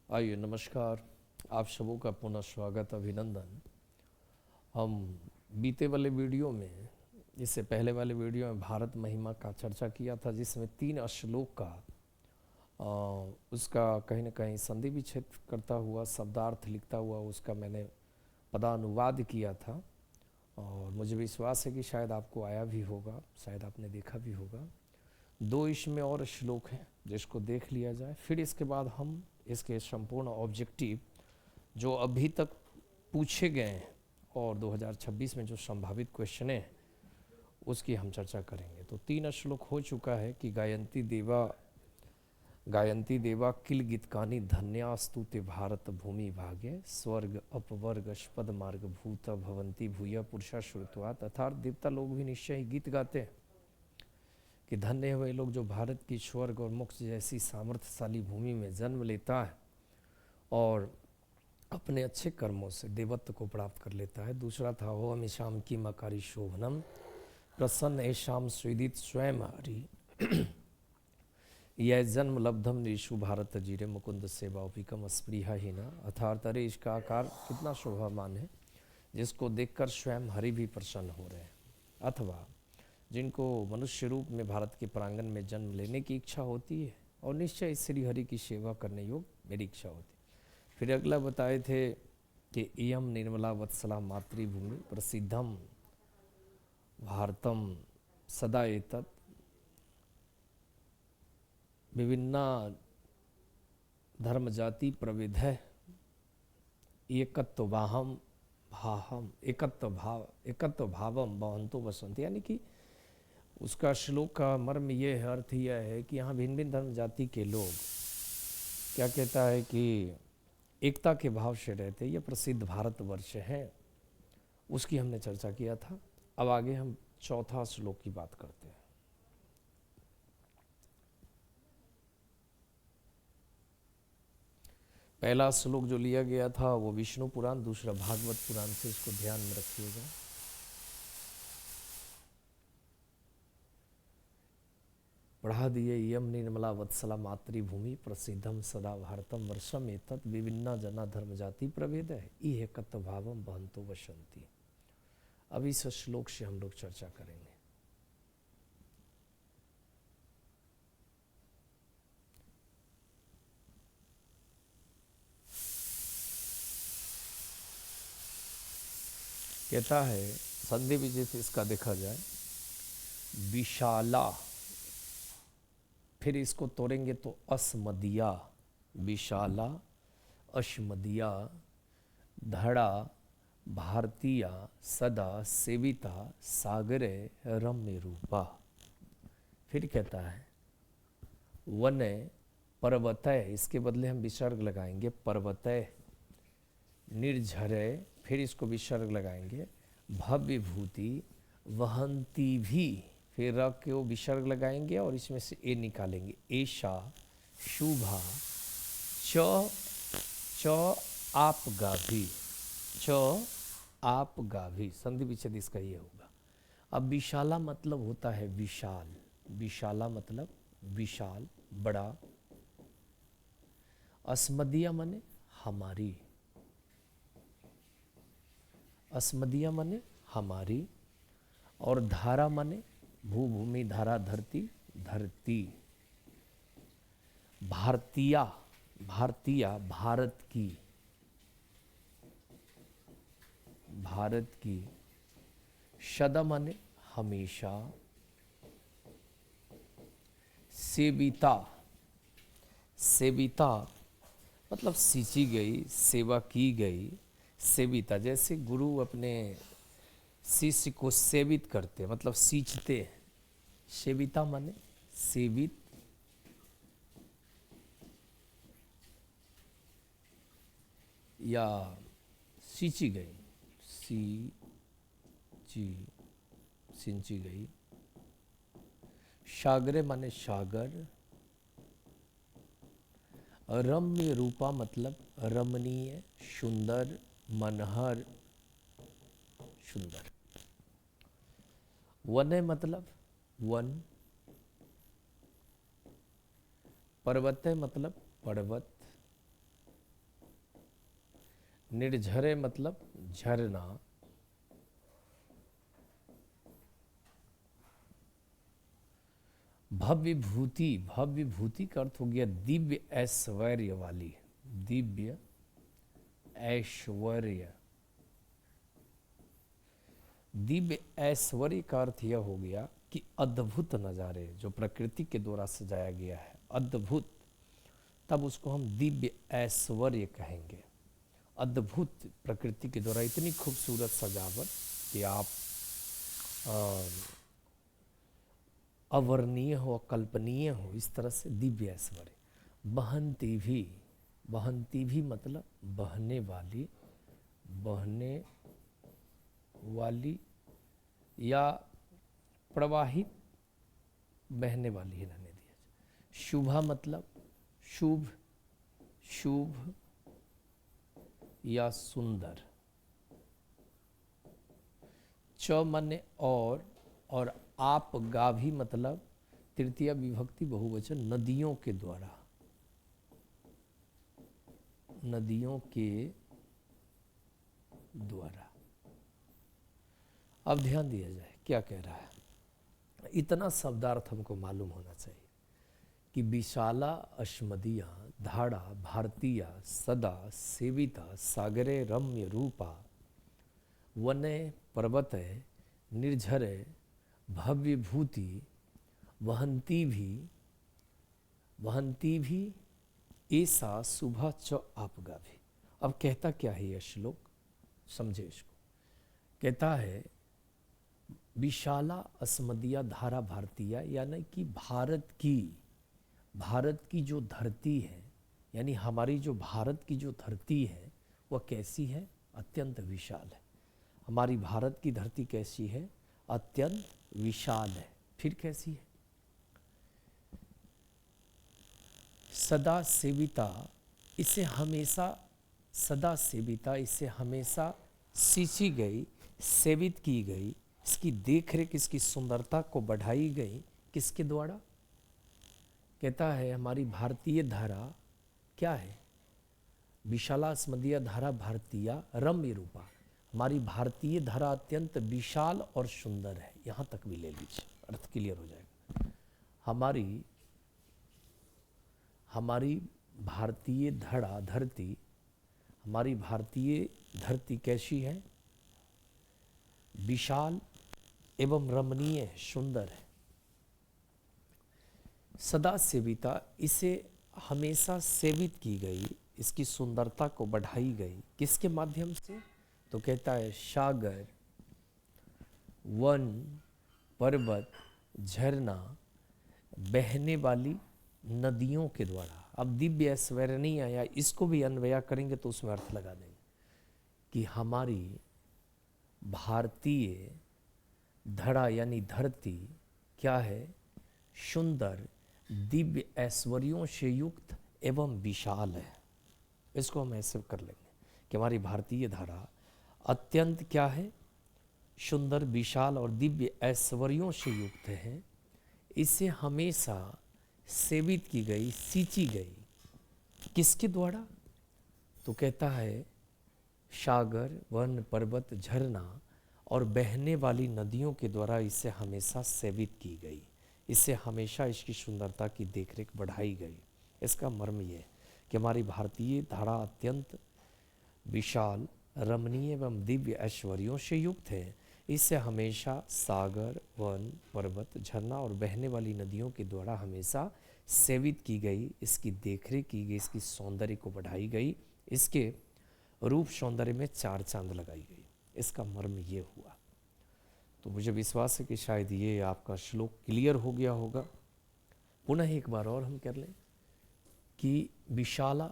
आइए नमस्कार। आप सबों का पुनः स्वागत अभिनंदन। हम बीते वाले वीडियो में, इससे पहले वाले वीडियो में भारत महिमा का चर्चा किया था, जिसमें 3 श्लोक का उसका कहीं ना कहीं संधि विच्छेद करता हुआ, शब्दार्थ लिखता हुआ उसका मैंने पदानुवाद किया था। और मुझे विश्वास है कि शायद आपको आया भी होगा, शायद आपने देखा भी होगा। 2 इसमें और श्लोक हैं जिसको देख लिया जाए, फिर इसके बाद हम इसके संपूर्ण ऑब्जेक्टिव जो अभी तक पूछे गए हैं और 2026 में जो संभावित क्वेश्चन हैं उसकी हम चर्चा करेंगे। तो 3 श्लोक हो चुका है कि गायंती देवा किल गीतकानी धन्यास्तु ते भारत भूमि भाग्य स्वर्ग अपवर्ग स्पद मार्ग भूत भवंती भूय पुरुषा श्रुत्वा, तथा देवता लोग भी निश्चय ही गीत गाते हैं कि धन्य है वह लोग जो भारत की स्वर्ग और मोक्ष जैसी सामर्थ्यशाली भूमि में जन्म लेता है और अपने अच्छे कर्मों से देवत्व को प्राप्त कर लेता है। दूसरा था हो हमेशाम की मकारी शोभनम प्रसन्न ऐशाम स्वीदित स्वयं हरि यह जन्म लब्धम निशु भारत जीरे मुकुंद सेवा उपिकम स्पृहा ही न, अर्थात अरे इसका आकार कितना शोभामान है जिसको देखकर स्वयं हरि भी प्रसन्न हो रहे हैं। अथवा जिनको मनुष्य रूप में भारत के प्रांगण में जन्म लेने की इच्छा होती है और निश्चय श्री हरि की सेवा करने योग मेरी इच्छा होती है। फिर अगला बताए थे कि इयम निर्मला वत्सला मातृभूमि प्रसिद्धम भारतम सदा एतत् विभिन्ना धर्म जाति प्रविध एकत्व भावम बहंतो बसंत, यानी कि उसका श्लोक का मर्म ये है, अर्थ यह है कि यहाँ भिन्न भिन्न धर्म जाति के लोग क्या कहता है कि एकता के भाव से रहते। ये प्रसिद्ध भारतवर्ष है, उसकी हमने चर्चा किया था। अब आगे हम चौथा श्लोक की बात करते हैं। पहला श्लोक जो लिया गया था वो विष्णु पुराण, दूसरा भागवत पुराण से, इसको ध्यान में रखिएगा। बढ़ा दिए यम निर्मला वत्सला मातृभूमि प्रसिद्धम सदा भारतम वर्षम एतत् विभिन्ना जना धर्म जाति प्रभेद है इह कत भावम बहंतो वसंती। अब इस श्लोक से हम लोग चर्चा करेंगे। कहता है संधि विजय से इसका देखा जाए विशाला, फिर इसको तोड़ेंगे तो अस्मदिया, विशाला अश्मदिया धड़ा भारतीया सदा सेविता सागरे रम्य रूपा। फिर कहता है वने पर्वतय, इसके बदले हम विसर्ग लगाएंगे पर्वतय निर्झरे, फिर इसको विसर्ग लगाएंगे भव्य भूति वहंती भी, फिर र को विसर्ग लगाएंगे और इसमें से ए निकालेंगे ऐशा शुभा च च आप गाभी, च आप गाभी, संधि विच्छेद इसका ये होगा। अब विशाला मतलब होता है विशाल, विशाला मतलब विशाल बड़ा, अस्मदिया माने हमारी, अस्मदिया माने हमारी, और धारा माने भूभूमि धारा धरती धरती, भारतीया भारतीया भारत की, भारत की, सदा माने हमेशा, सेविता सेविता मतलब सींची गई, सेवा की गई, सेविता जैसे गुरु अपने शिष्य को सेवित करते मतलब सींचते, सेविता माने सेवित, या सींची गई, सिंची गई, सागरे माने सागर, रम्य रूपा मतलब रमणीय सुंदर मनहर सुंदर, वन मतलब वन, पर्वत मतलब पर्वत, निर्झरे मतलब झरना, भव्य भूति, भव्य भूति का अर्थ हो गया दिव्य ऐश्वर्य वाली, दिव्य ऐश्वर्य। दिव्य ऐश्वर्य का अर्थ यह हो गया कि अद्भुत नज़ारे जो प्रकृति के द्वारा सजाया गया है, अद्भुत, तब उसको हम दिव्य ऐश्वर्य कहेंगे। अद्भुत प्रकृति के द्वारा इतनी खूबसूरत सजावट कि आप अवर्णनीय हो, अकल्पनीय हो, इस तरह से दिव्य ऐश्वर्य। बहंती भी, बहंती भी मतलब बहने वाली, बहने वाली या प्रवाहित, बहने वाली ही रहने दिया। शुभा मतलब शुभ, शुभ या सुंदर। च माने और आप गाभी मतलब तृतीया विभक्ति बहुवचन, नदियों के द्वारा, नदियों के द्वारा। अब ध्यान दिया जाए क्या कह रहा है। इतना शब्दार्थ हमको मालूम होना चाहिए कि विशाला अस्मदीया धाड़ा भारतीया सदा सेविता सागरे रम्य रूपा वने पर्वते निर्झरे भव्य भूति वहंती भी ऐसा सुबह च आपगा भी। अब कहता क्या है यह श्लोक, समझे इसको। कहता है विशाला अस्मदीया धारा भारतीया, यानी कि भारत की जो धरती है, यानी हमारी जो भारत की जो धरती है वह कैसी है, अत्यंत विशाल है। हमारी भारत की धरती कैसी है, अत्यंत विशाल है। फिर कैसी है, सदा सेविता, इसे हमेशा, सदा सेविता, इसे हमेशा सींची गई, सेवित की गई, इसकी देखरेख, इसकी सुंदरता को बढ़ाई गई। किसके द्वारा, कहता है हमारी भारतीय धारा क्या है, विशाला स्मदीय धारा भारतीय रम्य रूपा, हमारी भारतीय धारा अत्यंत विशाल और सुंदर है। यहां तक भी ले लीजिए, अर्थ क्लियर हो जाएगा। हमारी भारतीय धरा धरती, हमारी भारतीय धरती कैसी है, विशाल एवं रमणीय है, सुंदर है। सदा सेविता, इसे हमेशा सेवित की गई, इसकी सुंदरता को बढ़ाई गई। किसके माध्यम से, तो कहता है सागर, वन, पर्वत, झरना, बहने वाली नदियों के द्वारा। अब दिव्य ऐश्वर्य नहीं आया, इसको भी अन्वया करेंगे तो उसमें अर्थ लगा देंगे कि हमारी भारतीय धरा यानी धरती क्या है, सुंदर, दिव्य ऐश्वर्यों से युक्त एवं विशाल है। इसको हम ऐसे कर लेंगे कि हमारी भारतीय धारा अत्यंत क्या है, सुंदर, विशाल और दिव्य ऐश्वर्यों से युक्त है। इसे हमेशा सेवित की गई, सींची गई। किसके द्वारा, तो कहता है सागर, वन, पर्वत, झरना और बहने वाली नदियों के द्वारा इसे हमेशा सेवित की गई, इसे हमेशा इसकी सुंदरता की देखरेख बढ़ाई गई। इसका मर्म यह कि हमारी भारतीय धारा अत्यंत विशाल, रमणीय एवं दिव्य ऐश्वर्यों से युक्त है। इसे हमेशा सागर, वन, पर्वत, झरना और बहने वाली नदियों के द्वारा हमेशा सेवित की गई, इसकी देखरेख की गई, इसकी सौंदर्य को बढ़ाई गई, इसके रूप सौंदर्य में चार चांद लगाई गई। इसका मर्म ये हुआ। तो मुझे विश्वास है कि शायद ये आपका श्लोक क्लियर हो गया होगा। पुनः एक बार और हम कर लें कि विशाला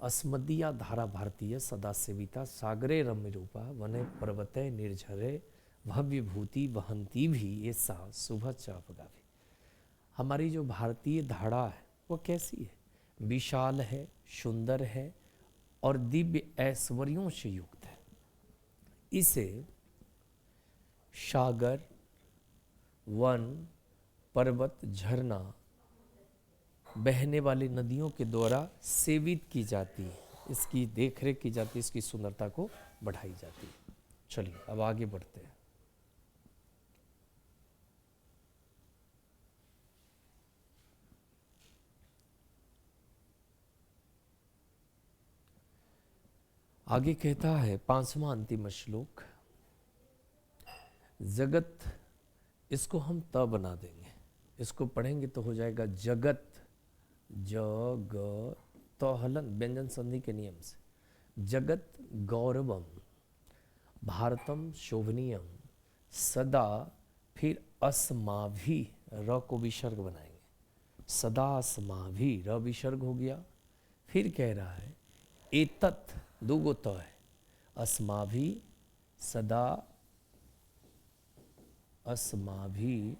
अस्मदीया धारा भारतीय सदा सेविता सागरे रम्य रूपा वने पर्वते निर्झरे भव्य भूति वहंती भी ऐसा सुबह चापगा भी। हमारी जो भारतीय धारा है वो कैसी है, विशाल है, सुंदर है और दिव्य ऐश्वर्यों से युक्त है। इसे सागर, वन, पर्वत, झरना, बहने वाली नदियों के द्वारा सेवित की जाती है। इसकी देख रेख की जाती है, इसकी सुंदरता को बढ़ाई जाती है। चलिए अब आगे बढ़ते हैं। आगे कहता है 5वां अंतिम श्लोक, जगत, इसको हम त बना देंगे, इसको पढ़ेंगे तो हो जाएगा जगत, जग त हलन व्यंजन संधि के नियम से, जगत गौरवम भारतम शोभनीयम सदा, फिर अस्माभि, र को विसर्ग बनाएंगे, सदा अस्माभि, र विसर्ग हो गया। फिर कह रहा है एतत्, दूगो त है, अस्माभि सदा, अस्माभि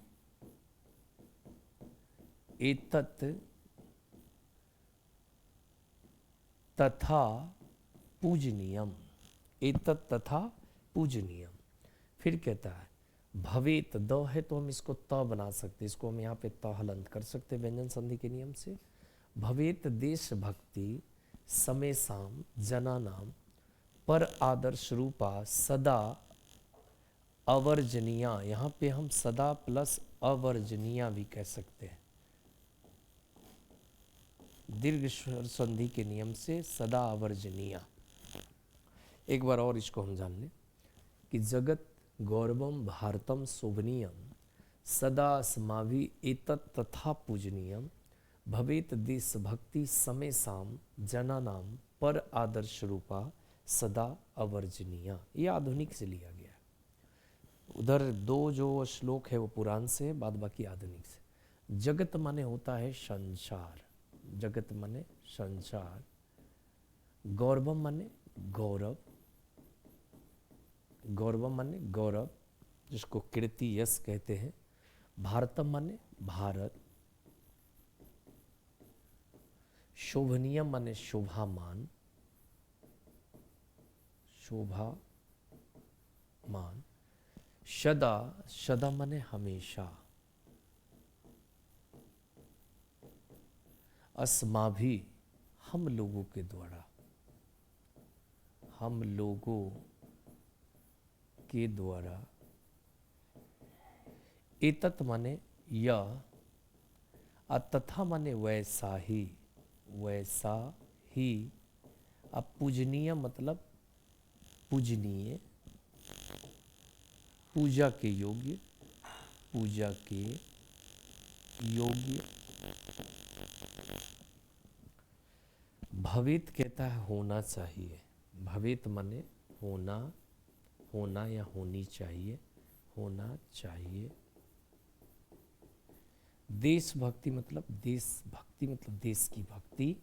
एतत् तथा पूजनीयम, एतत् तथा पूजनीयम। फिर कहता है भवेत, द है तो हम इसको त बना सकते, इसको हम यहाँ पे त हलंत कर सकते व्यंजन संधि के नियम से। भवेत देशभक्ति समेसाम जनानाम पर आदर्श रूपा सदा अवर्जनीया, यहाँ पे हम सदा प्लस अवर्जनीया भी कह सकते हैं, दीर्घ स्वर संधि के नियम से सदा अवर्जनीया। एक बार और इसको हम जान लें कि जगत गौरवम भारतम शोभनीयम सदा अस्माभि एतत् तथा पूजनीयम भवेत देशभक्ति समेसाम जनानाम पर आदर्श रूपा सदा अवर्जनीया। ये आधुनिक से लिया गया है, उधर दो जो श्लोक है वो पुराण से, बाद बाकी आधुनिक से। जगत माने होता है संसार, जगत माने संसार, गौरवम माने गौरव, गौरव माने गौरव जिसको कीर्ति यश कहते हैं, भारतम माने भारत, शोभनीय माने शोभामान, शोभामान, सदा, सदा माने हमेशा, अस्माभि हम लोगों के द्वारा, हम लोगों के द्वारा, एतत् माने यह, तथा माने वैसा ही, वैसा ही। अब पूजनीय मतलब पूजनीय, पूजा के योग्य, पूजा के योग्य। भवेत कहता है होना चाहिए, भवेत माने होना, होना या होनी चाहिए, होना चाहिए। देशभक्ति मतलब देशभक्ति मतलब देश की भक्ति,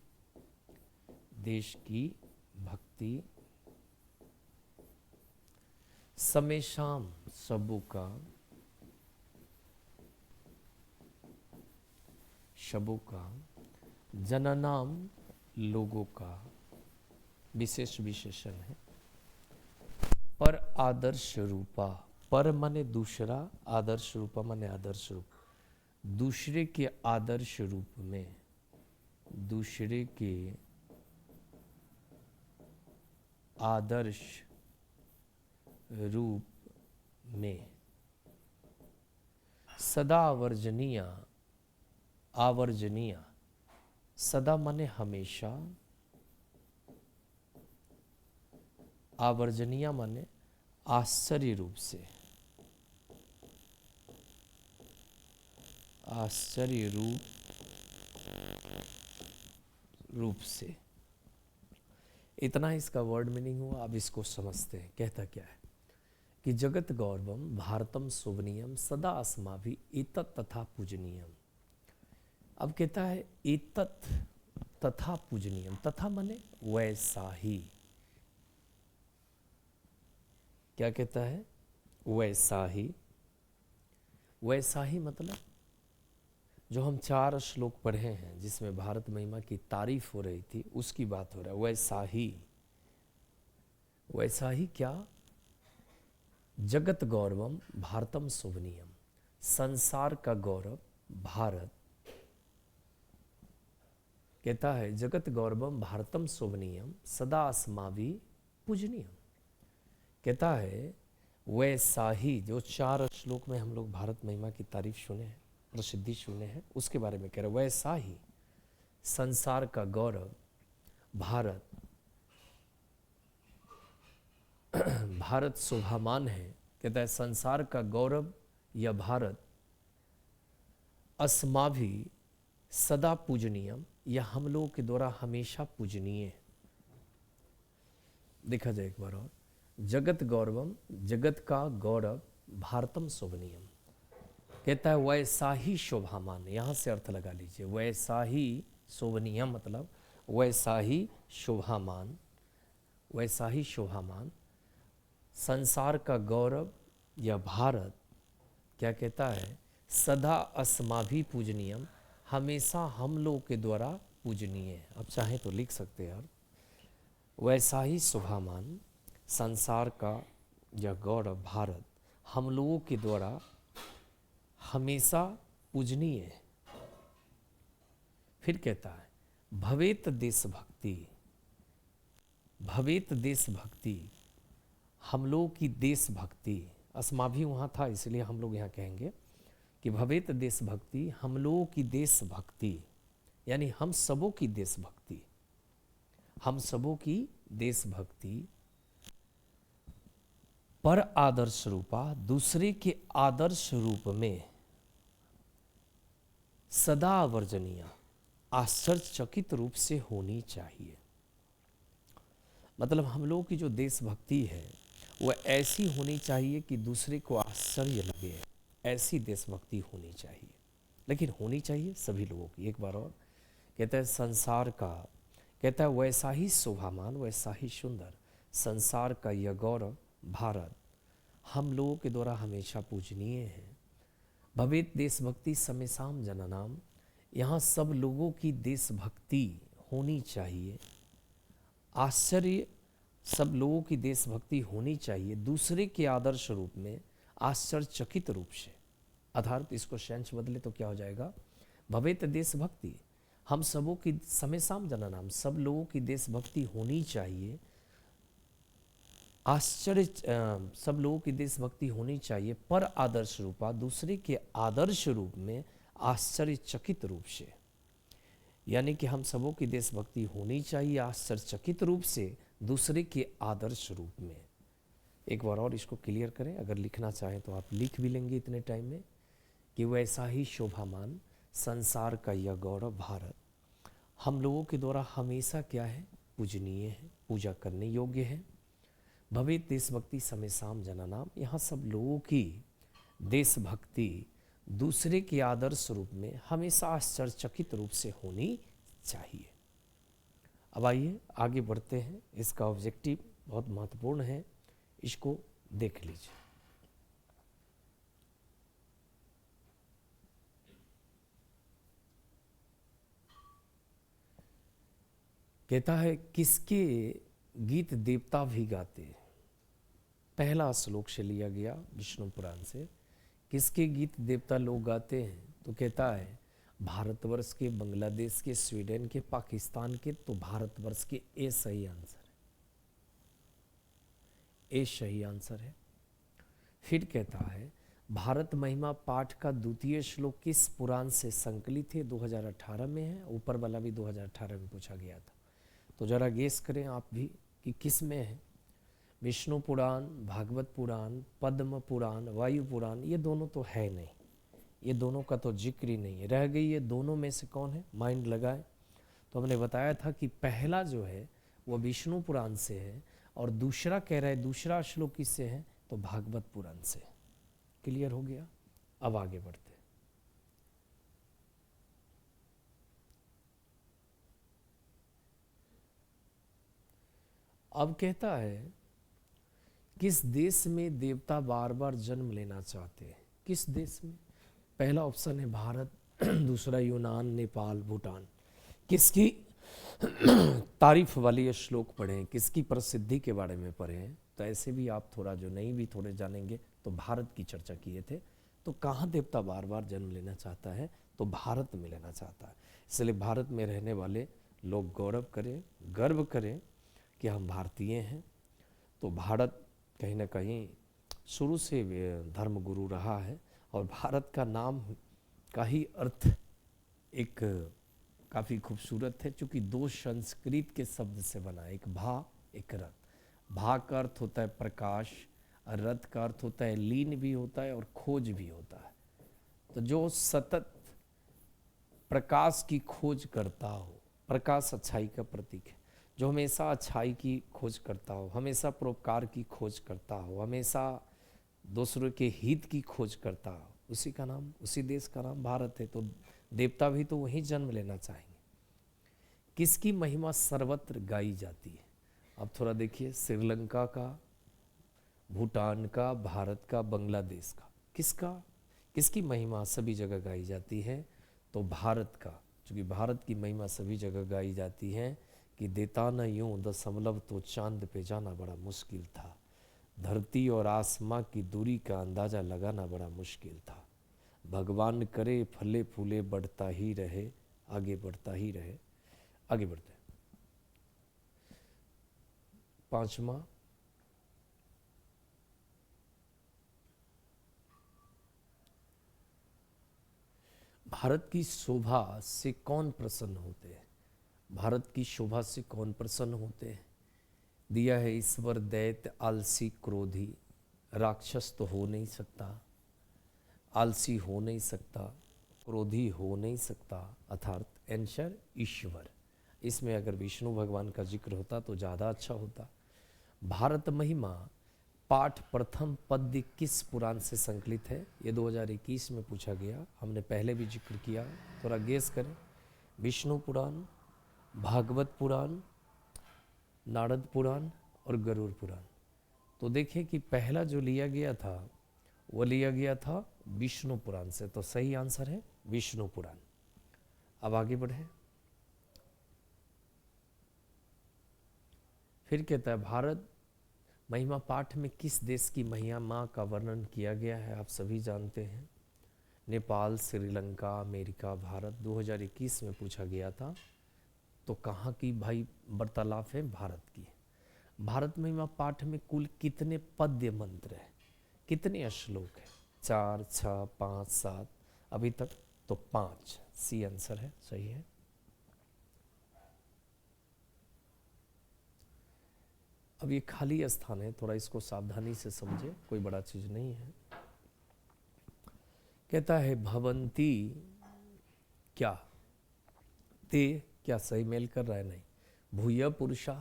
देश की भक्ति। समेशाम सबों का, सबों का, जननाम लोगों का, विशेष विशेषण है। पर आदर्श रूपा, पर माने दूसरा, आदर्श रूपा माने आदर्श रूप, दूसरे के आदर्श रूप में, दूसरे के आदर्श रूप में, सदा आवर्जनीय, आवर्जनीय, सदा माने हमेशा, आवर्जनीय माने आश्चर्य रूप से, आश्चर्य रूप से। इतना इसका वर्ड मीनिंग हुआ। अब इसको समझते हैं, कहता क्या है कि जगत गौरवम भारतम शोभनीयम सदा अस्माभि एतत् तथा पूजनीयम। अब कहता है एतत् तथा पूजनीयम, तथा माने वैसा ही, क्या कहता है, वैसा ही। वैसा ही मतलब जो हम 4 श्लोक पढ़े हैं जिसमें भारत महिमा की तारीफ हो रही थी, उसकी बात हो रहा है। वैसा ही, वैसा ही क्या, जगत गौरवम भारतम शोभनीयम, संसार का गौरव भारत, कहता है जगत गौरवम भारतम शोभनीयम सदा अस्माभि पूजनीयम। कहता है वैसा ही, जो 4 श्लोक में हम लोग भारत महिमा की तारीफ सुने हैं, प्रसिद्धि सुने हैं, उसके बारे में कह रहे वैसा ही संसार का गौरव भारत भारत शोभामान है। कहता है संसार का गौरव यह भारत अस्माभि सदा पूजनीयम, यह हम लोगों के द्वारा हमेशा पूजनीय है। देखा जाए एक बार और, जगत गौरवम, जगत का गौरव भारतम शोभनीयम। कहता है वैसा ही शोभामान, यहां से अर्थ लगा लीजिए, वैसा ही शोभनीयम मतलब वैसा ही शोभामान, वैसा ही शोभामान संसार का गौरव या भारत क्या कहता है, सदा अस्माभि पूजनीयम, हमेशा हम लोग के द्वारा पूजनीय है। अब चाहे तो लिख सकते हैं, वैसा ही शोभामान संसार का यह गौरव भारत हम लोगों के द्वारा हमेशा पूजनीय है। फिर कहता है भवेत देशभक्ति, भवेत देशभक्ति, हम लोगों की देशभक्ति, अस्माभि वहाँ था इसलिए हम लोग यहाँ कहेंगे कि भवेत देशभक्ति, हम लोगों की देशभक्ति, यानी हम सबों की देशभक्ति, हम सबों की देशभक्ति पर आदर्श रूपा, दूसरे के आदर्श रूप में सदा आवर्जनीय, आश्चर्यचकित रूप से होनी चाहिए। मतलब हम लोगों की जो देशभक्ति है वह ऐसी होनी चाहिए कि दूसरे को आश्चर्य लगे, ऐसी देशभक्ति होनी चाहिए। लेकिन होनी चाहिए सभी लोगों की। एक बार और कहता है संसार का, कहता है वैसा ही शोभामान, वैसा ही सुंदर संसार का यह गौरव भारत हम लोगों के द्वारा हमेशा पूजनीय है। भवेत देशभक्ति समेसाम जननाम, यहाँ सब लोगों की देशभक्ति होनी चाहिए, आश्चर्य, सब लोगों की देशभक्ति होनी चाहिए दूसरे के आदर्श रूप में, आश्चर्यचकित रूप से। अर्थात इसको सेंस बदले तो क्या हो जाएगा, भवेत देशभक्ति, हम सबों की समेसाम जननाम, सब लोगों की देशभक्ति होनी चाहिए, आश्चर्य, सब लोगों की देशभक्ति होनी चाहिए पर आदर्श रूपा, दूसरे के आदर्श रूप में, आश्चर्यचकित रूप से। यानी कि हम सबों की देशभक्ति होनी चाहिए आश्चर्यचकित रूप से, दूसरे के आदर्श रूप में। एक बार और इसको क्लियर करें, अगर लिखना चाहें तो आप लिख भी लेंगे इतने टाइम में कि वैसा ही शोभामान संसार का यह गौरव भारत हम लोगों के द्वारा हमेशा क्या है, पूजनीय है, पूजा करने योग्य है। भवेत देशभक्ति समेसाम जननाम, यहाँ सब लोगों की देशभक्ति दूसरे के आदर्श रूप में हमेशा आश्चर्यचकित रूप से होनी चाहिए। अब आइए आगे बढ़ते हैं, इसका ऑब्जेक्टिव बहुत महत्वपूर्ण है, इसको देख लीजिए। कहता है किसके गीत देवता भी गाते, पहला श्लोक से लिया गया विष्णु पुराण से। किसके गीत देवता लोग गाते हैं, तो कहता है भारतवर्ष के, बांग्लादेश के, स्वीडन के, पाकिस्तान के, तो भारतवर्ष के। ए सही आंसर है, ए सही आंसर है। फिर कहता है भारत महिमा पाठ का द्वितीय श्लोक किस पुराण से संकलित है, 2018 में है, ऊपर वाला भी 2018 में पूछा गया था। तो जरा गेस करें आप भी कि किस में है। विष्णु पुराण, भागवत पुराण, पद्म पुराण, वायु पुराण, ये दोनों तो है नहीं, ये दोनों का तो जिक्र ही नहीं है। रह गई ये दोनों में से कौन है, माइंड लगाए। तो हमने बताया था कि पहला जो है वो विष्णु पुराण से है, और दूसरा कह रहा है, दूसरा श्लोक किससे है, तो भागवत पुराण से। क्लियर हो गया। अब आगे बढ़ते। अब कहता है किस देश में देवता बार बार जन्म लेना चाहते हैं, किस देश में। पहला ऑप्शन है भारत, दूसरा यूनान, नेपाल, भूटान। किसकी तारीफ वाली ये श्लोक पढ़ें, किसकी प्रसिद्धि के बारे में पढ़ें, तो ऐसे भी आप थोड़ा जो नहीं भी थोड़े जानेंगे। तो भारत की चर्चा किए थे, तो कहाँ देवता बार बार जन्म लेना चाहता है, तो भारत में लेना चाहता है। इसलिए भारत में रहने वाले लोग गौरव करें, गर्व करें कि हम भारतीय हैं। तो भारत कहीं ना कहीं शुरू से धर्मगुरु रहा है, और भारत का नाम का ही अर्थ एक काफ़ी खूबसूरत है, क्योंकि दो संस्कृत के शब्द से बना है, एक भा एक रथ। भा का अर्थ होता है प्रकाश, और रथ का अर्थ होता है लीन भी होता है और खोज भी होता है। तो जो सतत प्रकाश की खोज करता हो, प्रकाश अच्छाई का प्रतीक है, जो हमेशा अच्छाई की खोज करता हो, हमेशा परोपकार की खोज करता हो, हमेशा दूसरों के हित की खोज करता हो, उसी का नाम, उसी देश का नाम भारत है। तो देवता भी तो वहीं जन्म लेना चाहेंगे। किसकी महिमा सर्वत्र गाई जाती है? अब थोड़ा देखिए, श्रीलंका का, भूटान का, भारत का, बांग्लादेश का, किसकी महिमा सभी जगह गाई जाती है? तो भारत का, क्योंकि भारत की महिमा सभी जगह गाई जाती है कि देता न यूं दशमलव तो चांद पे जाना बड़ा मुश्किल था, धरती और आसमां की दूरी का अंदाज़ा लगाना बड़ा मुश्किल था, भगवान करे फले फूले बढ़ता ही रहे, आगे बढ़ता ही रहे। आगे बढ़ते हैं। पांचवा, भारत की शोभा से कौन प्रसन्न होते हैं? भारत की शोभा से कौन प्रसन्न होते हैं? दिया है ईश्वर दैत्य आलसी क्रोधी, राक्षस तो हो नहीं सकता, आलसी हो नहीं सकता, क्रोधी हो नहीं सकता, अर्थात आंसर ईश्वर। इसमें अगर विष्णु भगवान का जिक्र होता तो ज़्यादा अच्छा होता। भारत महिमा पाठ प्रथम पद्य किस पुराण से संकलित है? ये 2021 में पूछा गया, हमने पहले भी जिक्र किया, थोड़ा गेस करें। विष्णु पुराण, भागवत पुराण, नारद पुराण और गरुड़ पुराण। तो देखिए कि पहला जो लिया गया था वो लिया गया था विष्णु पुराण से, तो सही आंसर है विष्णु पुराण। अब आगे बढ़े। फिर कहता है भारत महिमा पाठ में किस देश की महिमा का वर्णन किया गया है? आप सभी जानते हैं, नेपाल, श्रीलंका, अमेरिका, भारत। 2021 में पूछा गया था, तो कहाँ की भाई वार्तालाप है? भारत की। भारत महिमा पाठ में कुल कितने पद्य मंत्र है, कितने श्लोक है? 4, 6, 5, 7, अभी तक तो 5। सी आंसर है, सही है। अब ये खाली स्थान है, थोड़ा इसको सावधानी से समझे, कोई बड़ा चीज नहीं है। कहता है भवंती क्या, ते क्या सही मेल कर रहा है? नहीं। भूय पुरुषा,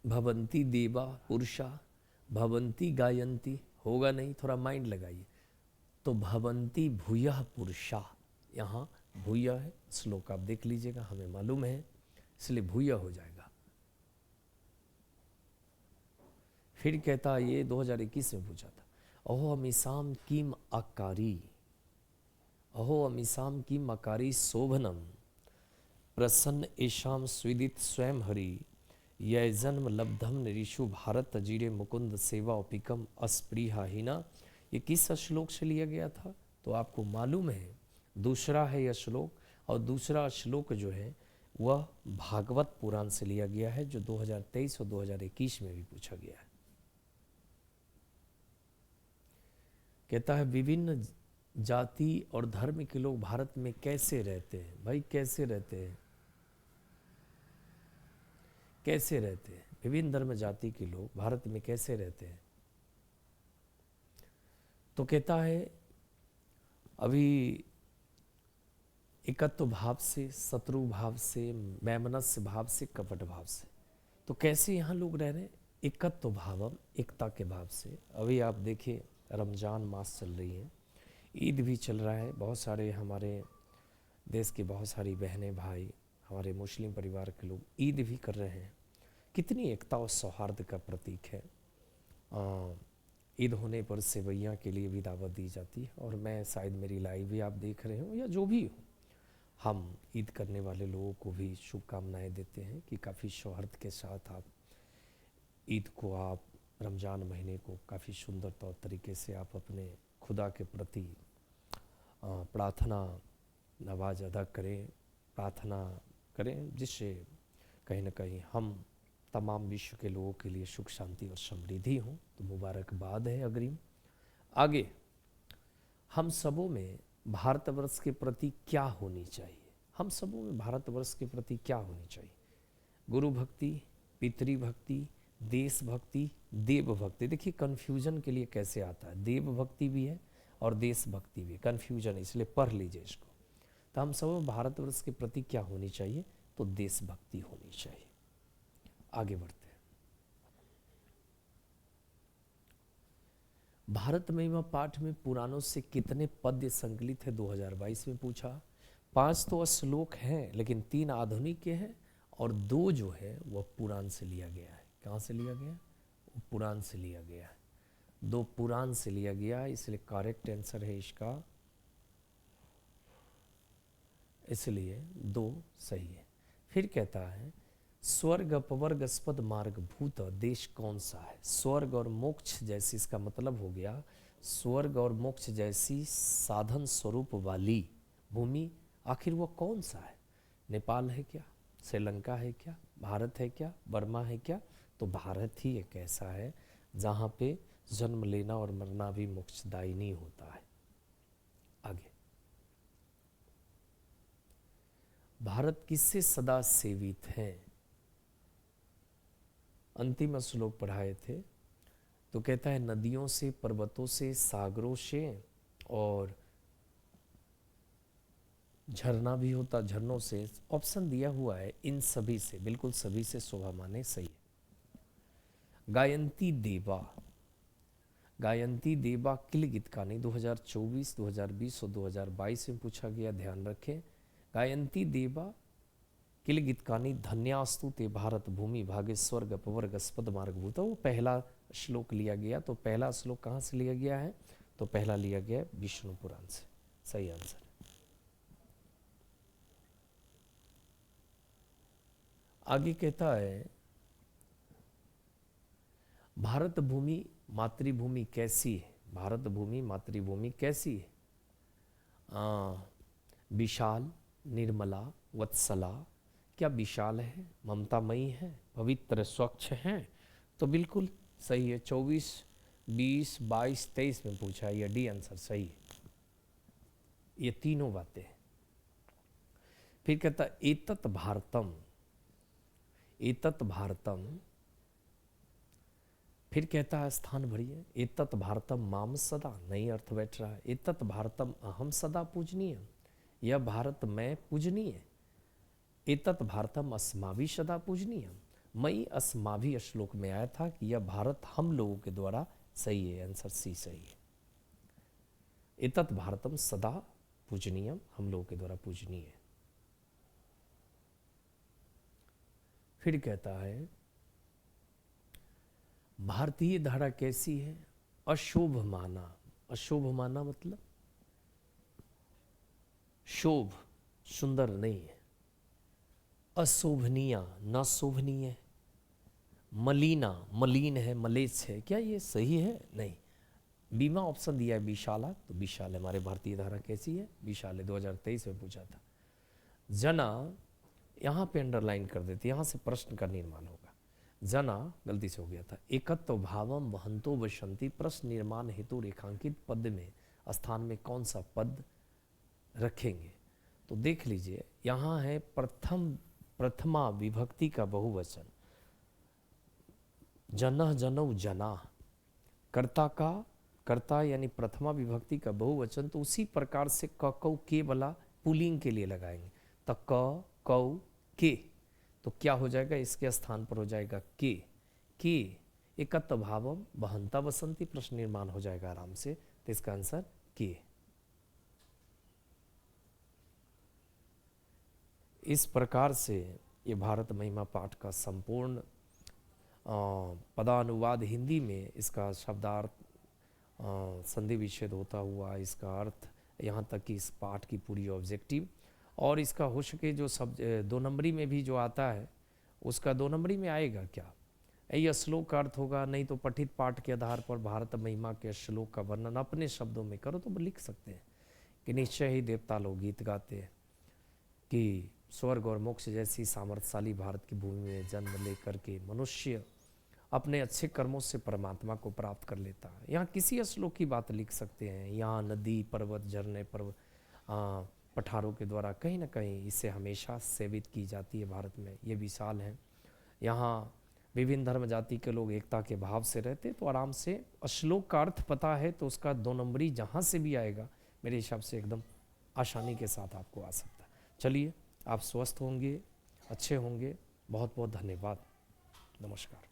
भवंती देवा पुरुषा, भवंती गायंती, होगा नहीं, थोड़ा माइंड लगाइए। तो भवंती भूय पुरुषा, यहाँ भूय है, श्लोक आप देख लीजिएगा, हमें मालूम है, इसलिए भूय हो जाएगा। फिर कहता है, ये 2021 में पूछा था, अहो अमीसाम किम आकारी, अहो अमीसाम किम आकारी शोभनम, प्रसन्न एशाम स्विदित स्वयं हरि, यह जन्म लब्धम निरीशु भारत जीरे मुकुंद सेवा उपिकम अस्पृहाहीना। ये किस श्लोक से लिया गया था? तो आपको मालूम है, दूसरा है यह श्लोक, और दूसरा श्लोक जो है वह भागवत पुराण से लिया गया है, जो 2023 और 2021 में भी पूछा गया है। कहता है विभिन्न जाति और धर्म के लोग भारत में कैसे रहते हैं? भाई कैसे रहते हैं? कैसे रहते हैं? विभिन्न धर्म जाति के लोग भारत में कैसे रहते हैं? तो कहता है अभी एकत्व भाव से, शत्रु भाव से, वैमनस्य भाव से, कपट भाव से। तो कैसे यहाँ लोग रह रहे हैं? एकत्व भाव, एकता के भाव से। अभी आप देखिए रमज़ान मास चल रही है, ईद भी चल रहा है, बहुत सारे हमारे देश की बहुत सारी बहनें भाई, हमारे मुस्लिम परिवार के लोग ईद भी कर रहे हैं। कितनी एकता और सौहार्द का प्रतीक है। ईद होने पर सेवैयाँ के लिए भी दावत दी जाती है, और मैं शायद मेरी लाइव भी आप देख रहे हो या जो भी हो, हम ईद करने वाले लोगों को भी शुभकामनाएं देते हैं कि काफ़ी सौहार्द के साथ आप ईद को, आप रमज़ान महीने को काफ़ी सुंदर तौर तरीके से आप अपने खुदा के प्रति प्रार्थना नमाज अदा करें, प्रार्थना करें, जिससे कहीं ना कहीं हम तमाम विश्व के लोगों के लिए सुख शांति और समृद्धि हो। तो मुबारकबाद है अग्रिम। आगे हम सबों में भारतवर्ष के प्रति क्या होनी चाहिए? हम सबों में भारतवर्ष के प्रति क्या होनी चाहिए? गुरु भक्ति, पितृभक्ति, देशभक्ति, देवभक्ति। देखिए कन्फ्यूजन के लिए कैसे आता है, देवभक्ति भी है और देशभक्ति भी, कन्फ्यूजन, इसलिए पढ़ लीजिए इसको। तो हम सब भारतवर्ष के प्रति क्या होनी चाहिए? तो देशभक्ति होनी चाहिए। आगे बढ़ते हैं। भारत महिमा पाठ में पुराणों से कितने पद्य संकलित है 2022 में पूछा। 5 तो श्लोक हैं, लेकिन 3 आधुनिक के हैं और 2 जो है वह पुराण से लिया गया है। कहाँ से लिया गया? वो पुराण से लिया गया है। 2 पुराण से लिया गया, इसलिए करेक्ट आंसर है इसका, इसलिए 2 सही है। फिर कहता है स्वर्ग अपवर्ग स्पद मार्ग भूत देश कौन सा है? स्वर्ग और मोक्ष जैसी, इसका मतलब हो गया स्वर्ग और मोक्ष जैसी साधन स्वरूप वाली भूमि आखिर वो कौन सा है? नेपाल है क्या? श्रीलंका है क्या? भारत है क्या? बर्मा है क्या? तो भारत ही एक ऐसा है जहाँ पे जन्म लेना और मरना भी मोक्षदायी नहीं होता है। आगे, भारत किससे सदा सेवित है? अंतिम श्लोक पढ़ाए थे, तो कहता है नदियों से, पर्वतों से, सागरों से, और झरना भी होता, झरनों से। ऑप्शन दिया हुआ है इन सभी से, बिल्कुल सभी से शोभा माने सही है। गायंती देवा, गायंती देवा किल गीतकानी 2024, 2020 और 2022 में पूछा गया, ध्यान रखें। गायंती देवा किल गीतकानी धन्यास्तु ते भारत भूमि भाग्य स्वर्ग अपवर्ग स्पद मार्ग भूत। वो पहला श्लोक लिया गया। तो पहला श्लोक कहाँ से लिया गया है? तो पहला लिया गया विष्णु पुराण से, सही आंसर। आगे कहता है भारत भूमि मातृभूमि कैसी है? भारत भूमि मातृभूमि कैसी है? विशाल, निर्मला, वत्सला। क्या विशाल है, ममतामयी है, पवित्र, स्वच्छ है? तो बिल्कुल सही है। 24, 20, 22, 23 में पूछा है, यह डी आंसर सही है। ये तीनों बातें। फिर कहता है एतत् भारतम, एतत् भारतम। फिर कहता है स्थान भरिए, एतत् भारतम माम सदा, नई अर्थ बैठ रहा है। एतत् भारतम अहम सदा पूजनीय, यह भारत मैं पूजनीय। एतत् भारतम अस्माभि सदा पूजनीय, मई अस्माभि श्लोक में आया था कि यह भारत हम लोगों के द्वारा, सही है, आंसर सी सही है। एतत् भारतम सदा पूजनीय, हम लोगों के द्वारा पूजनीय है। फिर कहता है भारतीय धारा कैसी है? अशोभ माना। अशोभ माना मतलब शोभ, सुंदर नहीं है। अशोभनीय, न शोभनीय। मलिना, मलिन है, मलेच्छ है। क्या ये सही है? नहीं। बीमा ऑप्शन दिया है विशाला, तो विशाल हमारे भारतीय धारा कैसी है? विशाल है, 2023 में पूछा था। जना, यहाँ पे अंडरलाइन कर देते, यहाँ से प्रश्न का निर्माण होगा। जना गलती से हो गया था। एकत्व भावम वहंतो वसंती, प्रश्न निर्माण हेतु रेखांकित पद में स्थान में कौन सा पद रखेंगे? तो देख लीजिए, यहाँ है प्रथमा विभक्ति का बहुवचन, जनः जनौ जना, कर्ता का कर्ता यानी प्रथमा विभक्ति का बहुवचन। तो उसी प्रकार से क कौ के वाला पुल्लिंग के लिए लगाएंगे, तो क कौ के, तो क्या हो जाएगा? इसके स्थान पर हो जाएगा के। एकत्व भावम वहंता वसंती, प्रश्न निर्माण हो जाएगा आराम से। तो इसका आंसर के। इस प्रकार से ये भारत महिमा पाठ का संपूर्ण पदानुवाद हिंदी में, इसका शब्दार्थ, संधि विच्छेद होता हुआ इसका अर्थ, यहाँ तक कि इस पाठ की पूरी ऑब्जेक्टिव, और इसका हो सके जो सब 2 नंबरी में भी जो आता है उसका 2 नंबरी में आएगा क्या? यह श्लोक का अर्थ होगा, नहीं तो पठित पाठ के आधार पर भारत महिमा के श्लोक का वर्णन अपने शब्दों में करो तो लिख सकते हैं। कि निश्चय ही देवता लोग गीत गाते हैं कि स्वर्ग और मोक्ष जैसी सामर्थ्यशाली भारत की भूमि में जन्म लेकर के मनुष्य अपने अच्छे कर्मों से परमात्मा को प्राप्त कर लेता है। यहाँ किसी श्लोक की बात लिख सकते हैं, यहाँ नदी पर्वत झरने पर्वत पठारों के द्वारा कहीं ना कहीं इसे हमेशा सेवित की जाती है। भारत में ये विशाल है, यहाँ विभिन्न धर्म जाति के लोग एकता के भाव से रहते, तो आराम से श्लोक का अर्थ पता है तो उसका 2 नंबरी जहाँ से भी आएगा मेरे हिसाब से एकदम आसानी के साथ आपको आ सकता है। चलिए, आप स्वस्थ होंगे, अच्छे होंगे। बहुत बहुत धन्यवाद। नमस्कार।